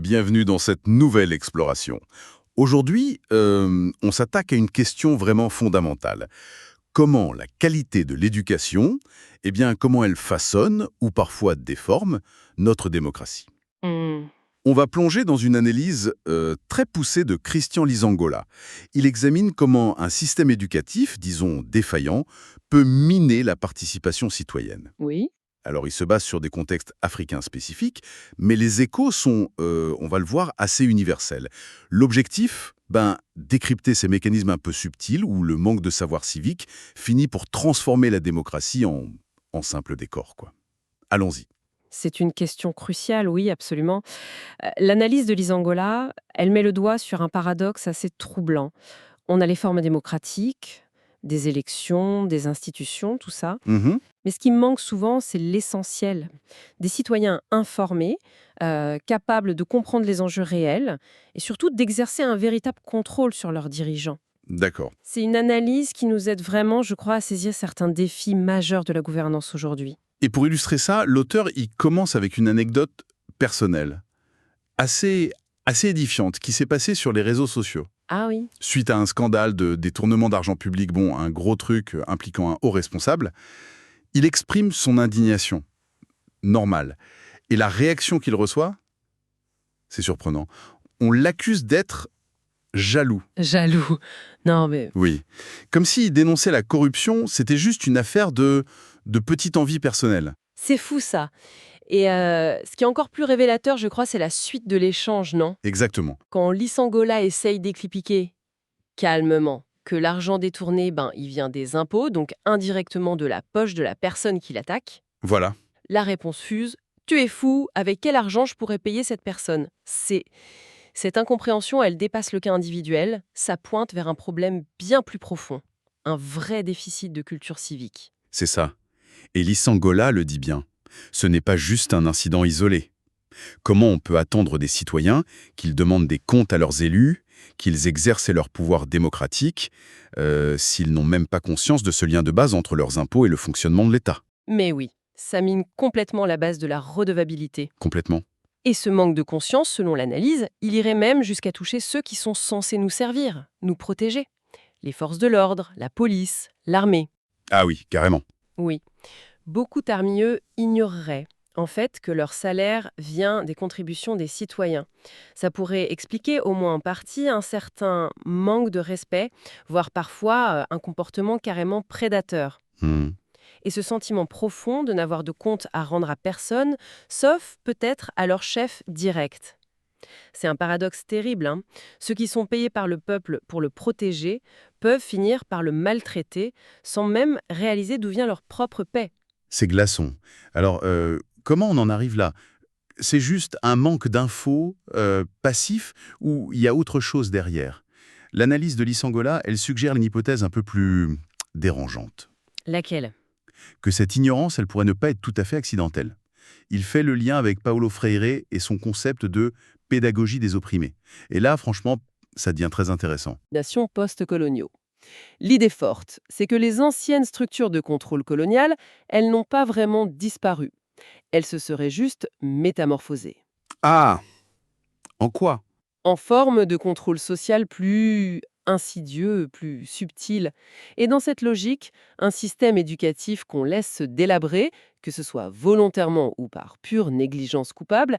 bienvenue dans cette nouvelle exploration. Aujourd'hui, on s'attaque à une question vraiment fondamentale. Comment la qualité de l'éducation, comment elle façonne, ou parfois déforme, notre démocratie? Hmm. On va plonger dans une analyse très poussée de Christian Lisangola. Il examine comment un système éducatif, disons défaillant, peut miner la participation citoyenne. Oui, Alors, il se base sur des contextes africains spécifiques, mais les échos sont, on va le voir, assez universels. L'objectif, décrypter ces mécanismes un peu subtils où le manque de savoir civique finit pour transformer la démocratie en simple décor, quoi. Allons-y. c'est une question cruciale, oui, absolument. L'analyse de l'Isangola, elle met le doigt sur un paradoxe assez troublant. On a les formes démocratiques, des élections, des institutions, tout ça. Mhm. Mais ce qui manque souvent, c'est l'essentiel. Des citoyens informés, capables de comprendre les enjeux réels et surtout d'exercer un véritable contrôle sur leurs dirigeants. D'accord. C'est une analyse qui nous aide vraiment, je crois, à saisir certains défis majeurs de la gouvernance aujourd'hui. Et pour illustrer ça, l'auteur, il commence avec une anecdote personnelle, assez, assez édifiante, qui s'est passée sur les réseaux sociaux. Ah oui. Suite à un scandale de détournement d'argent public, un gros truc impliquant un haut responsable, il exprime son indignation, normale. Et la réaction qu'il reçoit, c'est surprenant. On l'accuse d'être jaloux. Jaloux. Non, mais Oui. Comme s'il dénonçait la corruption, c'était juste une affaire de petite envie personnelle. c'est fou ça. Et ce qui est encore plus révélateur, je crois, c'est la suite de l'échange, non? Exactement. Quand Lissangola essaye d'expliquer calmement que l'argent détourné, il vient des impôts, donc indirectement de la poche de la personne qui l'attaque, Voilà. la réponse fuse: «Tu es fou, avec quel argent je pourrais payer cette personne?» Cette incompréhension, elle dépasse le cas individuel, ça pointe vers un problème bien plus profond, un vrai déficit de culture civique. C'est ça. Et Lissangola le dit bien. Ce n'est pas juste un incident isolé. Comment on peut attendre des citoyens qu'ils demandent des comptes à leurs élus, qu'ils exercent leur pouvoir démocratique, s'ils n'ont même pas conscience de ce lien de base entre leurs impôts et le fonctionnement de l'État? Mais oui, ça mine complètement la base de la redevabilité. Complètement. Et ce manque de conscience, selon l'analyse, il irait même jusqu'à toucher ceux qui sont censés nous servir, nous protéger. Les forces de l'ordre, la police, l'armée. Ah oui, carrément. Oui. Beaucoup parmi eux ignoreraient, en fait, que leur salaire vient des contributions des citoyens. Ça pourrait expliquer, au moins en partie, un certain manque de respect, voire parfois un comportement carrément prédateur. Hmm. Et ce sentiment profond de n'avoir de compte à rendre à personne, sauf peut-être à leur chef direct. C'est un paradoxe terrible, hein. Ceux qui sont payés par le peuple pour le protéger peuvent finir par le maltraiter sans même réaliser d'où vient leur propre paix. C'est glaçant. Alors, comment on en arrive là? C'est juste un manque d'infos passif ou il y a autre chose derrière? L'analyse de Lissangola, elle suggère une hypothèse un peu plus dérangeante. Laquelle? Que cette ignorance, elle pourrait ne pas être tout à fait accidentelle. Il fait le lien avec Paulo Freire et son concept de pédagogie des opprimés. Et là, franchement, ça devient très intéressant. Nations post-coloniaux. L'idée forte, c'est que les anciennes structures de contrôle colonial, elles n'ont pas vraiment disparu. Elles se seraient juste métamorphosées. Ah, en quoi? En forme de contrôle social plus insidieux, plus subtil. Et dans cette logique, un système éducatif qu'on laisse se délabrer, que ce soit volontairement ou par pure négligence coupable,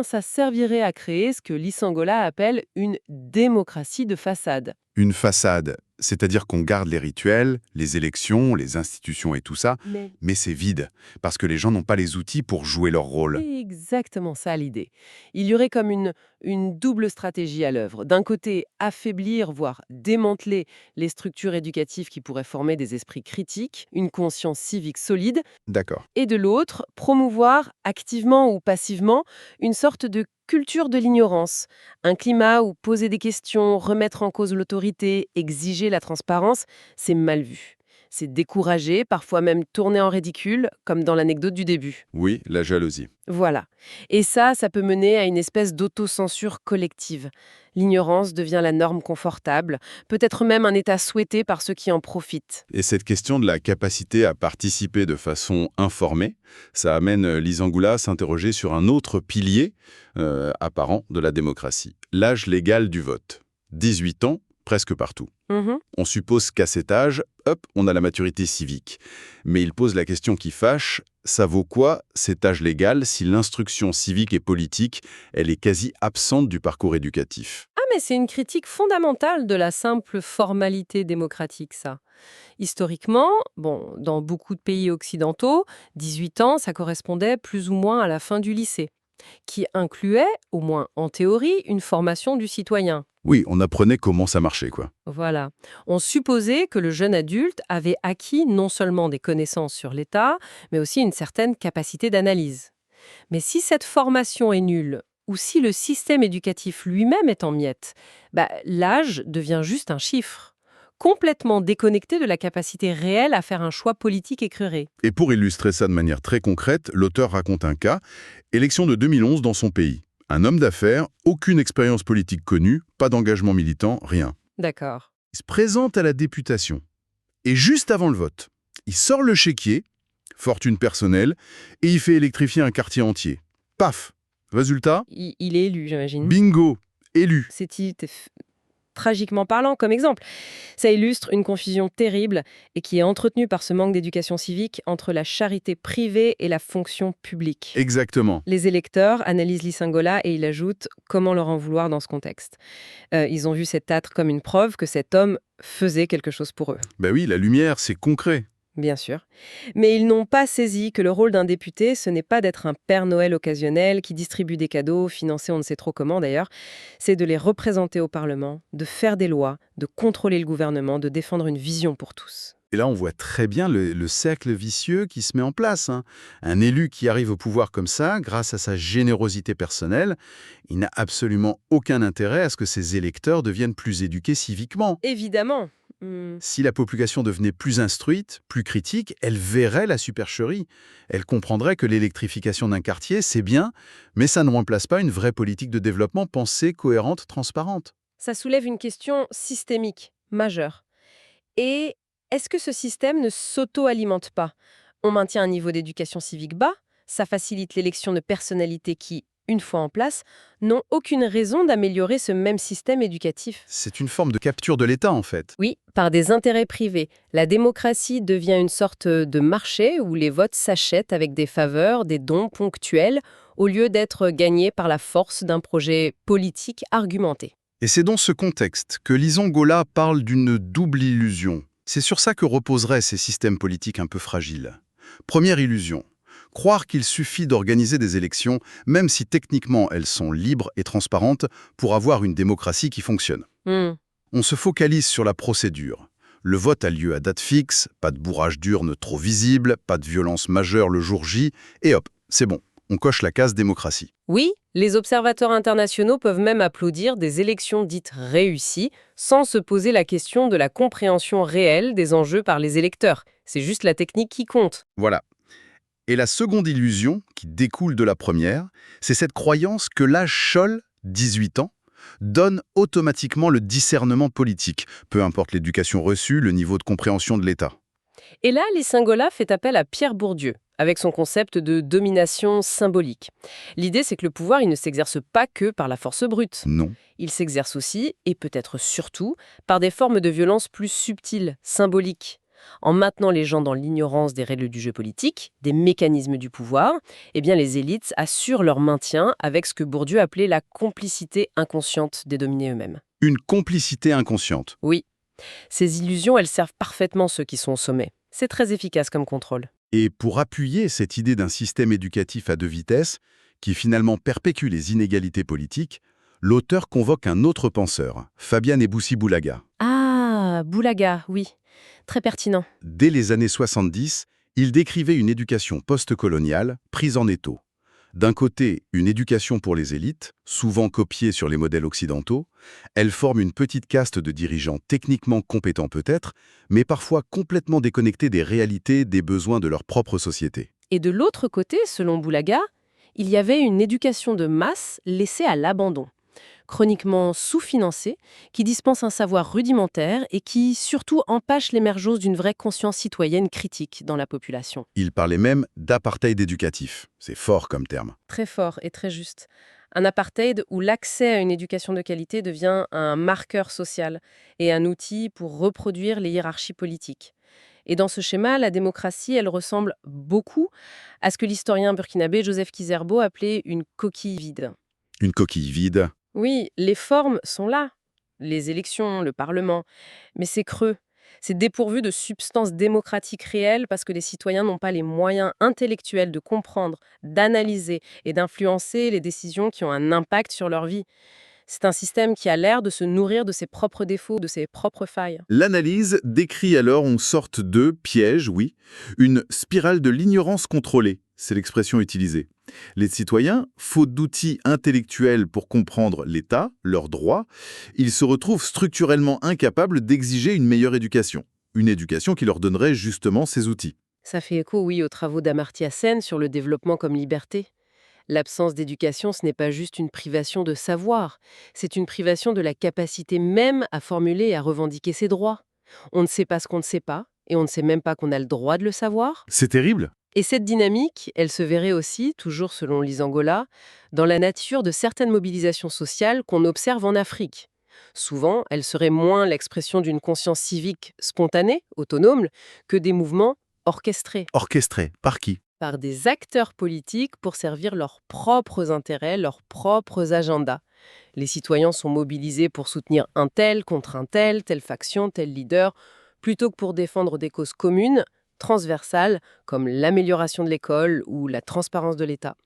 ça servirait à créer ce que Lissangola appelle une démocratie de façade. Une façade, c'est-à-dire qu'on garde les rituels, les élections, les institutions et tout ça, Mais mais c'est vide, parce que les gens n'ont pas les outils pour jouer leur rôle. c'est exactement ça l'idée. Il y aurait comme une double stratégie à l'œuvre. D'un côté, affaiblir, voire démanteler les structures éducatives qui pourraient former des esprits critiques, une conscience civique solide, D'accord. et de l'autre, promouvoir activement ou passivement une sorte de culture de l'ignorance, un climat où poser des questions, remettre en cause l'autorité, exiger la transparence, c'est mal vu. C'est découragé, parfois même tourné en ridicule, comme dans l'anecdote du début. Oui, la jalousie. Voilà. Et ça peut mener à une espèce d'autocensure collective. L'ignorance devient la norme confortable, peut-être même un état souhaité par ceux qui en profitent. Et cette question de la capacité à participer de façon informée, ça amène Lysangoula à s'interroger sur un autre pilier apparent de la démocratie, l'âge légal du vote. 18 ans, presque partout. Mhm. On suppose qu'à cet âge, hop, on a la maturité civique. Mais il pose la question qui fâche, ça vaut quoi cet âge légal si l'instruction civique et politique, elle est quasi absente du parcours éducatif? Ah, mais c'est une critique fondamentale de la simple formalité démocratique, ça. Historiquement, bon, dans beaucoup de pays occidentaux, 18 ans, ça correspondait plus ou moins à la fin du lycée, qui incluait, au moins en théorie, une formation du citoyen. Oui, on apprenait comment ça marchait, quoi. Voilà. On supposait que le jeune adulte avait acquis non seulement des connaissances sur l'État, mais aussi une certaine capacité d'analyse. Mais si cette formation est nulle, ou si le système éducatif lui-même est en miettes, l'âge devient juste un chiffre, complètement déconnecté de la capacité réelle à faire un choix politique éclairé. Et pour illustrer ça de manière très concrète, l'auteur raconte un cas, élection de 2011 dans son pays. Un homme d'affaires, aucune expérience politique connue, pas d'engagement militant, rien. D'accord. Il se présente à la députation. Et juste avant le vote, il sort le chéquier, fortune personnelle, et il fait électrifier un quartier entier. Paf! Résultat, Il est élu, j'imagine. bingo, élu. Tragiquement parlant comme exemple. Ça illustre une confusion terrible et qui est entretenue par ce manque d'éducation civique entre la charité privée et la fonction publique. Exactement. Les électeurs analysent Lysingola et il ajoute comment leur en vouloir dans ce contexte. Ils ont vu cet âtre comme une preuve que cet homme faisait quelque chose pour eux. Ben oui, la lumière, c'est concret. Bien sûr. Mais ils n'ont pas saisi que le rôle d'un député, ce n'est pas d'être un Père Noël occasionnel qui distribue des cadeaux, financés on ne sait trop comment d'ailleurs. C'est de les représenter au Parlement, de faire des lois, de contrôler le gouvernement, de défendre une vision pour tous. Et là, on voit très bien le cercle vicieux qui se met en place. Un élu qui arrive au pouvoir comme ça, grâce à sa générosité personnelle, il n'a absolument aucun intérêt à ce que ses électeurs deviennent plus éduqués civiquement. Évidemment. Si la population devenait plus instruite, plus critique, elle verrait la supercherie. Elle comprendrait que l'électrification d'un quartier, c'est bien, mais ça ne remplace pas une vraie politique de développement pensée, cohérente, transparente. Ça soulève une question systémique, majeure. Et est-ce que ce système ne s'auto-alimente pas? On maintient un niveau d'éducation civique bas, ça facilite l'élection de personnalités qui, une fois en place, n'ont aucune raison d'améliorer ce même système éducatif. C'est une forme de capture de l'État, en fait. Oui, par des intérêts privés. La démocratie devient une sorte de marché où les votes s'achètent avec des faveurs, des dons ponctuels, au lieu d'être gagnés par la force d'un projet politique argumenté. Et c'est dans ce contexte que Lysangola parle d'une double illusion. C'est sur ça que reposeraient ces systèmes politiques un peu fragiles. Première illusion, croire qu'il suffit d'organiser des élections, même si techniquement elles sont libres et transparentes, pour avoir une démocratie qui fonctionne. On se focalise sur la procédure. Le vote a lieu à date fixe, pas de bourrage d'urne trop visible, pas de violence majeure le jour J, et hop, c'est bon, on coche la case démocratie. Oui, les observateurs internationaux peuvent même applaudir des élections dites réussies sans se poser la question de la compréhension réelle des enjeux par les électeurs. C'est juste la technique qui compte. Voilà. Et la seconde illusion, qui découle de la première, c'est cette croyance que l'âge Scholl, 18 ans, donne automatiquement le discernement politique, peu importe l'éducation reçue, le niveau de compréhension de l'État. Et là, Lysingola fait appel à Pierre Bourdieu, avec son concept de domination symbolique. L'idée, c'est que le pouvoir, il ne s'exerce pas que par la force brute. Non. Il s'exerce aussi, et peut-être surtout, par des formes de violence plus subtiles, symboliques. En maintenant les gens dans l'ignorance des règles du jeu politique, des mécanismes du pouvoir, eh bien les élites assurent leur maintien avec ce que Bourdieu appelait la complicité inconsciente des dominés eux-mêmes. Une complicité inconsciente. Oui, ces illusions, elles servent parfaitement ceux qui sont au sommet. C'est très efficace comme contrôle. Et pour appuyer cette idée d'un système éducatif à deux vitesses, qui finalement perpétue les inégalités politiques, l'auteur convoque un autre penseur, Fabian Eboussi-Boulaga. Ah, Boulaga, oui. Très pertinent. Dès les années 70, il décrivait une éducation post-coloniale prise en étau. D'un côté, une éducation pour les élites, souvent copiée sur les modèles occidentaux, elle forme une petite caste de dirigeants techniquement compétents peut-être, mais parfois complètement déconnectés des réalités, des besoins de leur propre société. Et de l'autre côté, selon Boulaga, il y avait une éducation de masse laissée à l'abandon, chroniquement sous-financée, qui dispense un savoir rudimentaire et qui, surtout, empêche l'émergence d'une vraie conscience citoyenne critique dans la population. Il parlait même d'apartheid éducatif. C'est fort comme terme. Très fort et très juste. Un apartheid où l'accès à une éducation de qualité devient un marqueur social et un outil pour reproduire les hiérarchies politiques. Et dans ce schéma, la démocratie, elle ressemble beaucoup à ce que l'historien burkinabé Joseph Kizerbo appelait une coquille vide. Une coquille vide. Oui, les formes sont là, les élections, le Parlement, mais c'est creux. C'est dépourvu de substance démocratique réelle parce que les citoyens n'ont pas les moyens intellectuels de comprendre, d'analyser et d'influencer les décisions qui ont un impact sur leur vie. C'est un système qui a l'air de se nourrir de ses propres défauts, de ses propres failles. L'analyse décrit alors une sorte de piège, oui, une spirale de l'ignorance contrôlée, c'est l'expression utilisée. Les citoyens, faute d'outils intellectuels pour comprendre l'État, leurs droits, ils se retrouvent structurellement incapables d'exiger une meilleure éducation. Une éducation qui leur donnerait justement ces outils. Ça fait écho, oui, aux travaux d'Amartya Sen sur le développement comme liberté. L'absence d'éducation, ce n'est pas juste une privation de savoir, c'est une privation de la capacité même à formuler et à revendiquer ses droits. On ne sait pas ce qu'on ne sait pas, et on ne sait même pas qu'on a le droit de le savoir. C'est terrible. Et cette dynamique, elle se verrait aussi, toujours selon Lisangola, dans la nature de certaines mobilisations sociales qu'on observe en Afrique. Souvent, elles seraient moins l'expression d'une conscience civique spontanée, autonome, que des mouvements orchestrés Orchestré. Par qui? par des acteurs politiques pour servir leurs propres intérêts, leurs propres agendas. Les citoyens sont mobilisés pour soutenir un tel contre un tel, telle faction, tel leader, plutôt que pour défendre des causes communes, transversales, comme l'amélioration de l'école ou la transparence de l'État.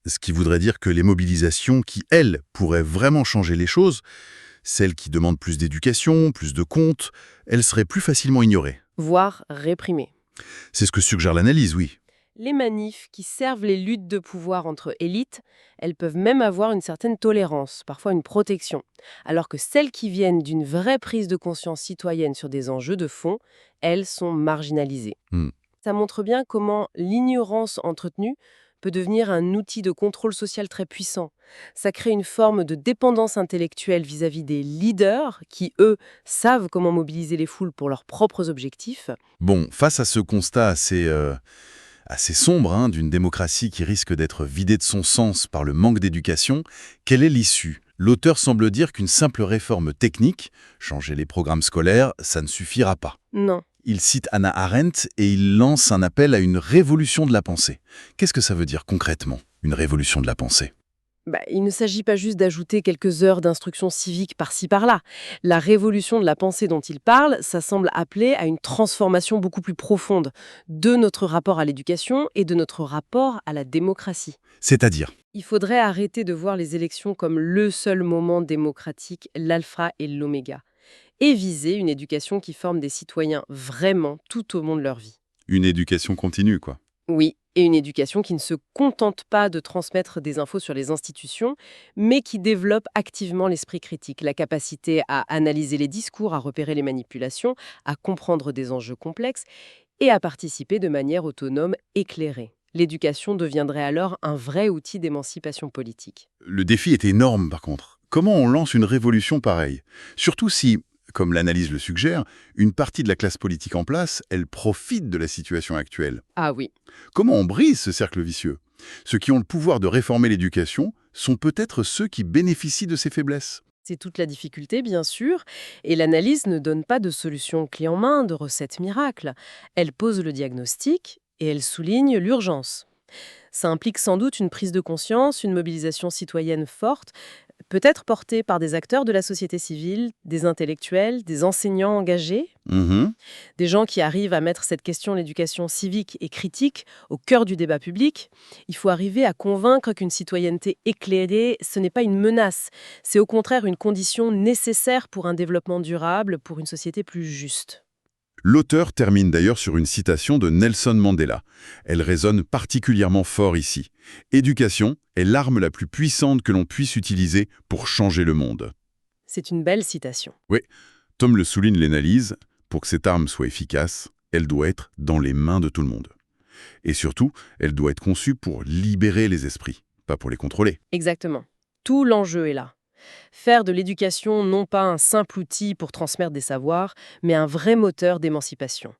Ce qui voudrait dire que les mobilisations qui, elles, pourraient vraiment changer les choses, celles qui demandent plus d'éducation, plus de comptes, elles seraient plus facilement ignorées. Voire réprimés. C'est ce que suggère l'analyse, oui. Les manifs qui servent les luttes de pouvoir entre élites, elles peuvent même avoir une certaine tolérance, parfois une protection, alors que celles qui viennent d'une vraie prise de conscience citoyenne sur des enjeux de fond, elles sont marginalisées. Hmm. Ça montre bien comment l'ignorance entretenue peut devenir un outil de contrôle social très puissant. Ça crée une forme de dépendance intellectuelle vis-à-vis des leaders qui, eux, savent comment mobiliser les foules pour leurs propres objectifs. Bon, face à ce constat assez sombre d'une démocratie qui risque d'être vidée de son sens par le manque d'éducation, quelle est l'issue? L'auteur semble dire qu'une simple réforme technique, changer les programmes scolaires, ça ne suffira pas. Non. Il cite Hannah Arendt et il lance un appel à une révolution de la pensée. Qu'est-ce que ça veut dire concrètement, une révolution de la pensée? Il ne s'agit pas juste d'ajouter quelques heures d'instruction civique par-ci par-là. La révolution de la pensée dont il parle, ça semble appeler à une transformation beaucoup plus profonde de notre rapport à l'éducation et de notre rapport à la démocratie. C'est-à-dire? Il faudrait arrêter de voir les élections comme le seul moment démocratique, l'alpha et l'oméga, et viser une éducation qui forme des citoyens vraiment tout au long de leur vie. Une éducation continue, quoi. Oui, et une éducation qui ne se contente pas de transmettre des infos sur les institutions, mais qui développe activement l'esprit critique, la capacité à analyser les discours, à repérer les manipulations, à comprendre des enjeux complexes et à participer de manière autonome, éclairée. L'éducation deviendrait alors un vrai outil d'émancipation politique. Le défi est énorme, par contre. Comment on lance une révolution pareille? Surtout si, comme l'analyse le suggère, une partie de la classe politique en place, elle profite de la situation actuelle. Ah oui. Comment on brise ce cercle vicieux? Ceux qui ont le pouvoir de réformer l'éducation sont peut-être ceux qui bénéficient de ces faiblesses. C'est toute la difficulté, bien sûr, et l'analyse ne donne pas de solution clé en main, de recette miracle. Elle pose le diagnostic et elle souligne l'urgence. Ça implique sans doute une prise de conscience, une mobilisation citoyenne forte, peut-être portée par des acteurs de la société civile, des intellectuels, des enseignants engagés, Mhm. des gens qui arrivent à mettre cette question de l'éducation civique et critique au cœur du débat public. Il faut arriver à convaincre qu'une citoyenneté éclairée, ce n'est pas une menace, c'est au contraire une condition nécessaire pour un développement durable, pour une société plus juste. L'auteur termine d'ailleurs sur une citation de Nelson Mandela. Elle résonne particulièrement fort ici. « Éducation est l'arme la plus puissante que l'on puisse utiliser pour changer le monde. » C'est une belle citation. Oui, Tom le souligne l'analyse, pour que cette arme soit efficace, elle doit être dans les mains de tout le monde. Et surtout, elle doit être conçue pour libérer les esprits, pas pour les contrôler. Exactement. Tout l'enjeu est là. Faire de l'éducation non pas un simple outil pour transmettre des savoirs, mais un vrai moteur d'émancipation,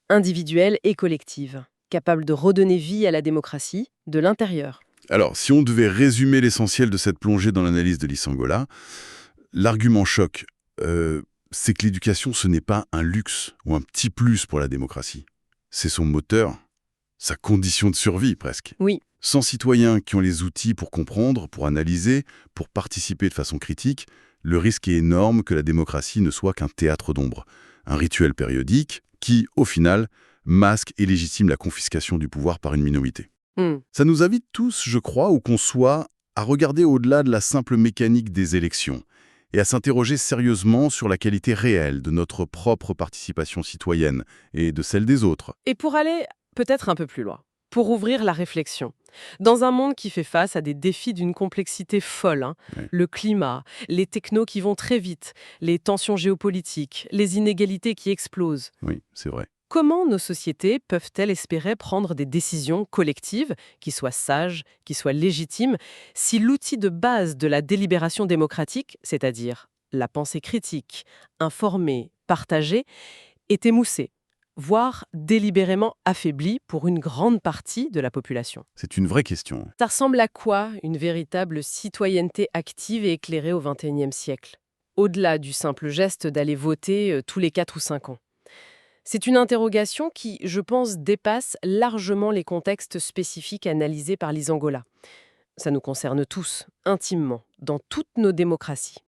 individuelle et collective, capable de redonner vie à la démocratie de l'intérieur. Alors, si on devait résumer l'essentiel de cette plongée dans l'analyse de Lissangola, l'argument choc, c'est que l'éducation, ce n'est pas un luxe ou un petit plus pour la démocratie. C'est son moteur, sa condition de survie presque. Oui, Sans citoyens qui ont les outils pour comprendre, pour analyser, pour participer de façon critique, le risque est énorme que la démocratie ne soit qu'un théâtre d'ombre, un rituel périodique qui, au final, masque et légitime la confiscation du pouvoir par une minorité. Ça nous invite tous, je crois, où qu'on soit, à regarder au-delà de la simple mécanique des élections et à s'interroger sérieusement sur la qualité réelle de notre propre participation citoyenne et de celle des autres. Et pour aller peut-être un peu plus loin, pour ouvrir la réflexion, dans un monde qui fait face à des défis d'une complexité folle, Ouais. le climat, les technos qui vont très vite, les tensions géopolitiques, les inégalités qui explosent, Oui, c'est vrai. comment nos sociétés peuvent-elles espérer prendre des décisions collectives qui soient sages, qui soient légitimes, si l'outil de base de la délibération démocratique, c'est-à-dire la pensée critique, informée, partagée, est émoussé, voire délibérément affaibli pour une grande partie de la population. C'est une vraie question. Ça ressemble à quoi une véritable citoyenneté active et éclairée au XXIe siècle, au-delà du simple geste d'aller voter tous les 4 ou 5 ans? C'est une interrogation qui, je pense, dépasse largement les contextes spécifiques analysés par Lisangola. Ça nous concerne tous, intimement, dans toutes nos démocraties.